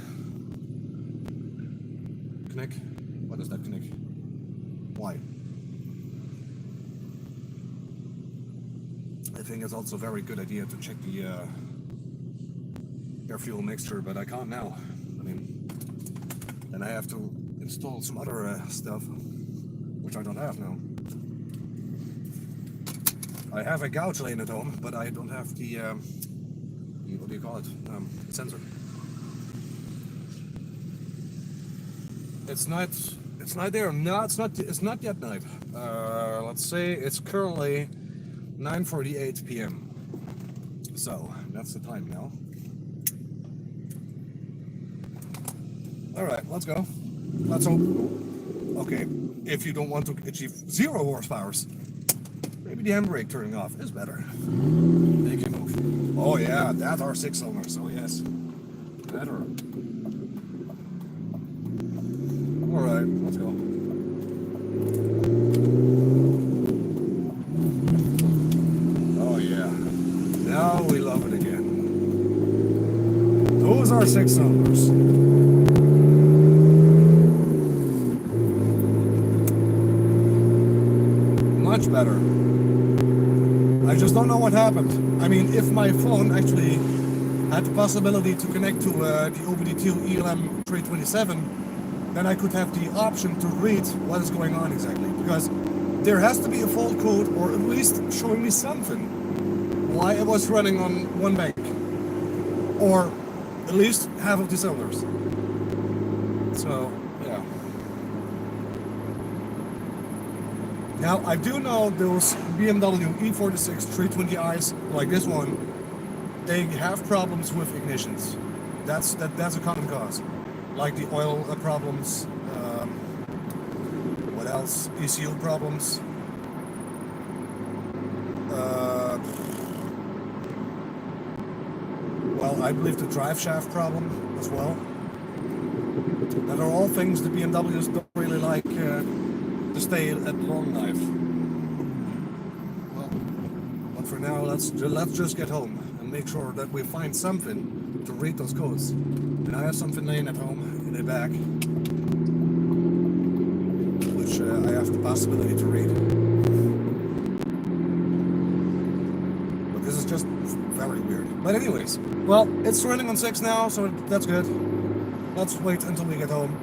A: Knick? What is that knick? Why? I think it's also a very good idea to check the air fuel mixture, but I can't now. I mean, then I have to install some other stuff, which I don't have now. I have a gouge lane at home, but I don't have the what do you call it? The sensor. It's not there. No, it's not yet night. Let's say it's currently 9:48 p.m. So that's the time now. All right, let's go. Let's hope. Okay, if you don't want to achieve 0 horsepower, maybe the handbrake turning off is better. Make it move. Oh yeah, that's our 6-cylinder. So yes, better. All right, let's go. Oh yeah, now we love it again. Those are 6 cylinders. Much better. I just don't know what happened. I mean, if my phone actually had the possibility to connect to the OBD2 ELM 327, then I could have the option to read what is going on exactly. Because there has to be a fault code, or at least showing me something why it was running on one bank, or at least half of the cylinders. So yeah. Now I do know those BMW E46 320i's like this one, they have problems with ignitions. That's a common cause, like the oil problems. What else? ECU problems. Well, I believe the drive shaft problem as well. That are all things the BMWs don't really like to stay at long life. Well, but for now, let's just get home and make sure that we find something to read those codes. And I have something laying at home in the back, which I have the possibility to read. But this is just very weird. But anyways, well, it's running on 6 now, so that's good. Let's wait until we get home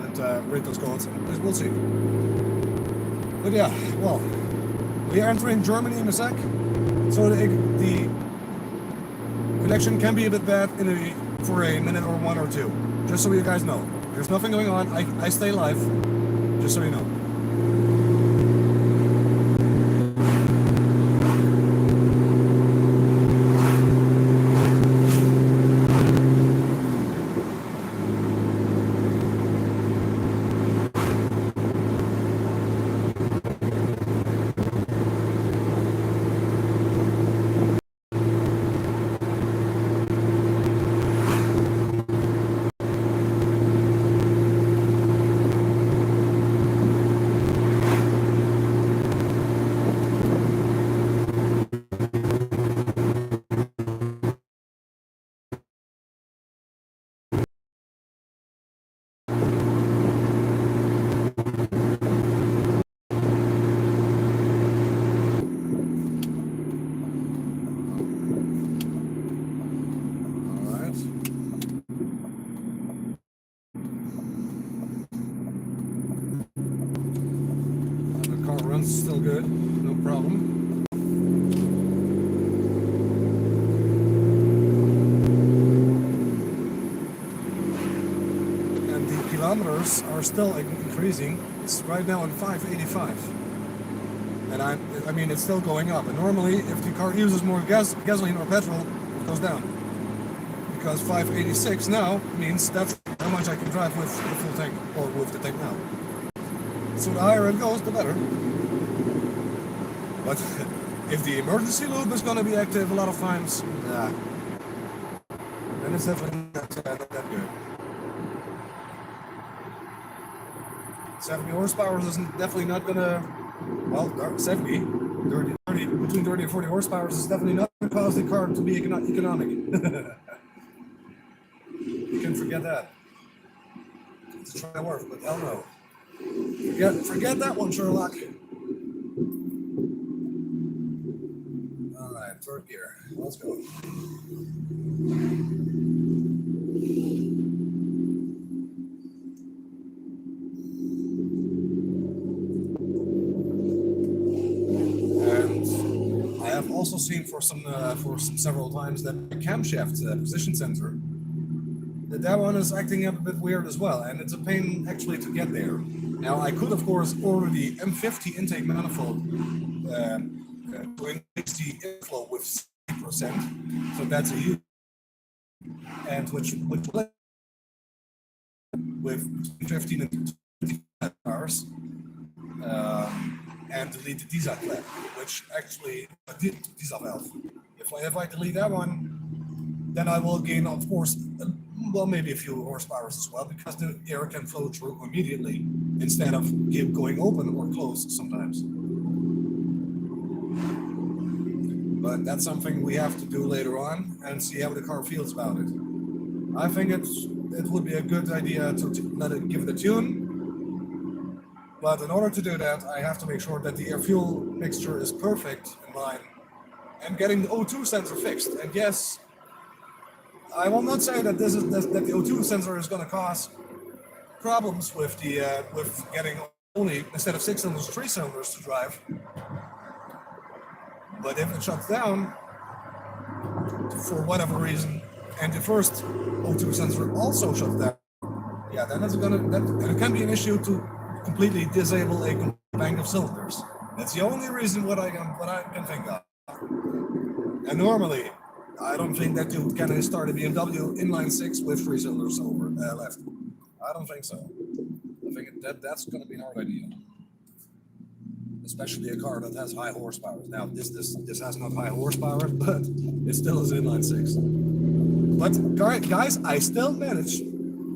A: and read those codes, and we'll see. But yeah, well, we are entering Germany in a sec, so the connection can be a bit bad for a minute or 1 or 2, just so you guys know. There's nothing going on, I stay live, just so you know. sounds still good, no problem. And the kilometers are still increasing. It's right now on 585. And I mean, it's still going up. And normally, if the car uses more gasoline or petrol, it goes down. Because 586 now means that's how much I can drive with the full tank, or with the tank now. So the higher it goes, the better. But if the emergency loop is going to be active a lot of times, nah, then it's definitely not that good. 70 horsepower is definitely not going to, well, 70, 30, between 30 and 40 horsepower is definitely not going to cause the car to be economic. You can forget that. It's a try to work, but hell no. Forget that one, Sherlock. Alright, third gear. Let's go. And I have also seen for several times that the camshaft position sensor, that one is acting up a bit weird as well, and it's a pain actually to get there. Now I could of course order the M50 intake manifold to increase the inflow with 60%, so that's a huge, and which with 15 and 25 hours, and delete the diesel clap, which actually diesel valve. If I delete that one, then I will gain, of course, well, maybe a few horsepower as well, because the air can flow through immediately instead of going open or closed sometimes. But that's something we have to do later on and see how the car feels about it. I think it would be a good idea to let it give it a tune. But in order to do that, I have to make sure that the air-fuel mixture is perfect in line and getting the O2 sensor fixed. And yes, I will not say that that the O2 sensor is going to cause problems with with getting only, instead of 6 cylinders, 3 cylinders to drive. But if it shuts down for whatever reason, and the first O2 sensor also shuts down, yeah, then it can be an issue to completely disable a bank of cylinders. That's the only reason what I can think of. And normally, I don't think that you can start a BMW inline 6 with 3 cylinders left. I don't think so. I think that's going to be an hard idea. Especially a car that has high horsepower. Now, this has not high horsepower, but it still is inline 6. But guys, I still managed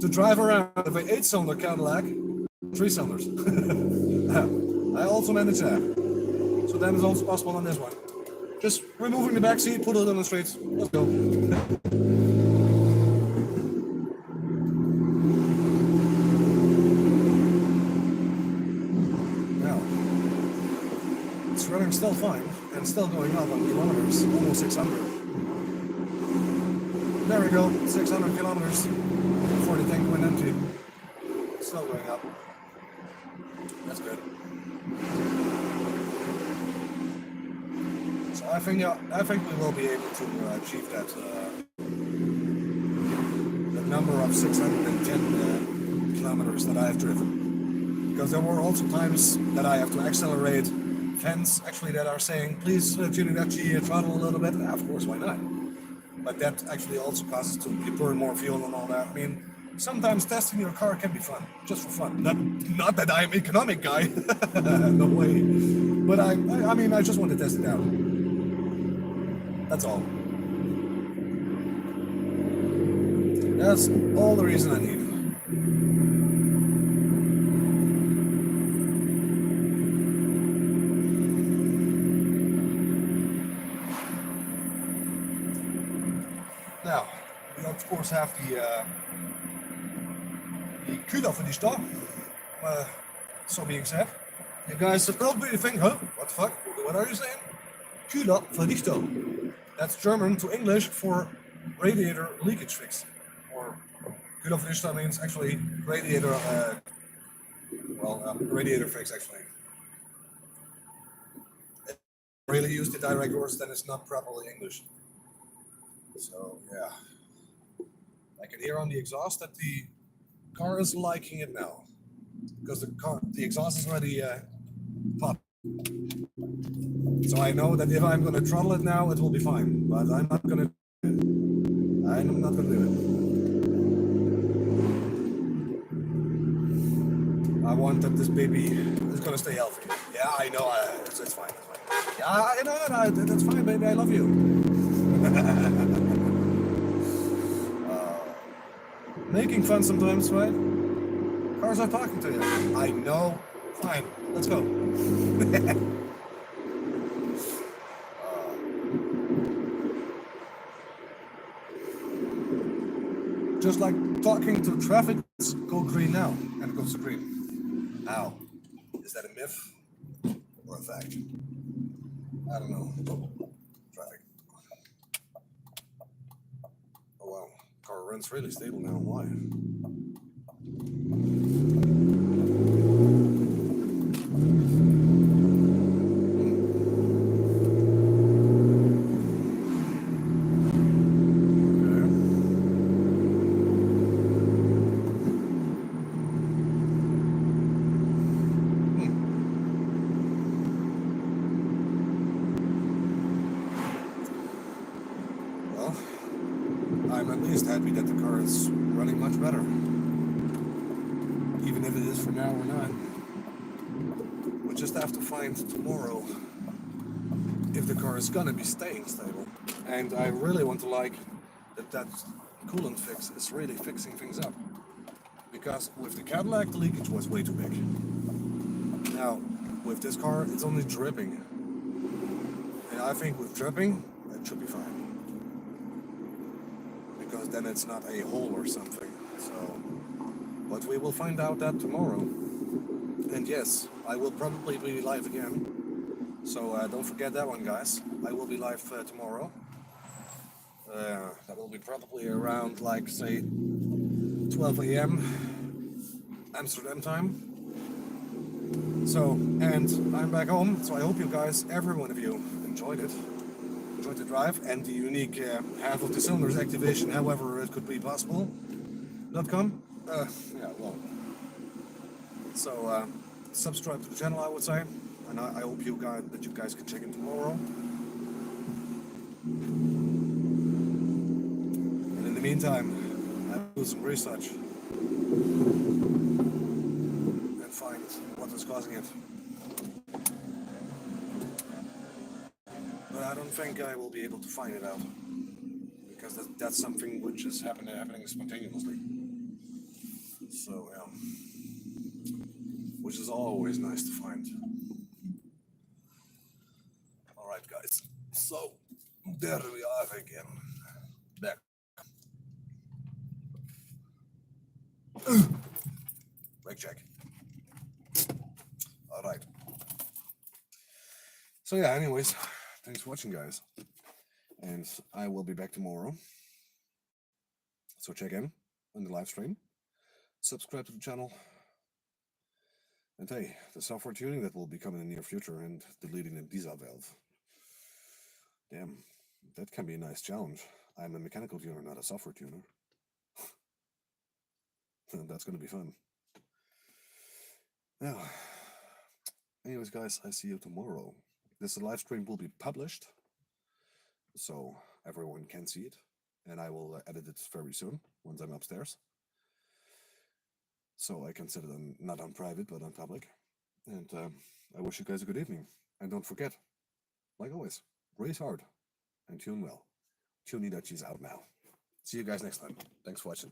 A: to drive around with an 8-cylinder Cadillac, 3 cylinders. I also managed that. So that is also possible on this one. Just removing the back seat, put it on the streets. Let's go. Now, it's running still fine and still going up on kilometers, almost 600. There we go, 600 kilometers before the tank went empty. Still going up. That's good. So I think we will be able to achieve that the number of 610 kilometers that I have driven. Because there were also times that I have to accelerate. Fans actually that are saying, please Tuning Dutchy, throttle a little bit. Of course, why not? But that actually also causes to burn more fuel and all that. I mean, sometimes testing your car can be fun, just for fun. Not that I'm an economic guy, no way. But I mean, I just want to test it out. That's all. That's all the reason I need. Now, we of course have the coolant for the stop. So being said, you guys probably think, huh? What the fuck? What are you saying? Coolant for the stop. That's German to English for radiator leakage fix. Or coolant for the stop means actually radiator, radiator fix actually. really use the direct words, then it's not properly English. So yeah, I can hear on the exhaust that the car is liking it now, because the exhaust is already popped. So I know that if I'm going to throttle it now, it will be fine. But I'm not going to. I'm not going to do it. I want that this baby is going to stay healthy. Yeah, I know. It's fine. It's fine. Yeah, no, that's fine, baby. I love you. Making fun sometimes, right? Cars are talking to you. I know. Fine. Let's go. Just like talking to traffic, go green now, and it goes to green. Now, is that a myth or a fact? I don't know. Traffic. Oh wow, car runs really stable now. Why? I'm at least happy that the car is running much better. Even if it is for now or not. We'll just have to find tomorrow if the car is gonna be staying stable. And I really want to like that coolant fix is really fixing things up. Because with the Cadillac, the leakage was way too big. Now, with this car, it's only dripping. And I think with dripping, it should be fine. Because then it's not a hole or something. So, but we will find out that tomorrow. And yes, I will probably be live again. So don't forget that one, guys. I will be live tomorrow. That will be probably around, like, say, 12 a.m. Amsterdam time. So, and I'm back home. So I hope you guys, every one of you, enjoyed it. Enjoyed the drive and the unique half of the cylinders activation, however it could be possible. .com. Yeah, well. So subscribe to the channel, I would say, and I hope you guys can check in tomorrow. And in the meantime, I will do some research and find what is causing it. But I don't think I will be able to find it out, because that's something which is happening spontaneously. So yeah, which is always nice to find. All right, guys. So there we are again. Back. Brake check. All right. So yeah, anyways, thanks for watching, guys. And I will be back tomorrow. So check in on the live stream. Subscribe to the channel. And hey, the software tuning that will be coming in the near future and deleting the diesel valve. Damn, that can be a nice challenge. I'm a mechanical tuner, not a software tuner. That's going to be fun. Yeah. Anyways, guys, I see you tomorrow. This live stream will be published, so everyone can see it. And I will edit it very soon, once I'm upstairs. So I can set it on, not on private, but on public. And I wish you guys a good evening. And don't forget, like always, race hard and tune well. Tuning Dutchy's out now. See you guys next time. Thanks for watching.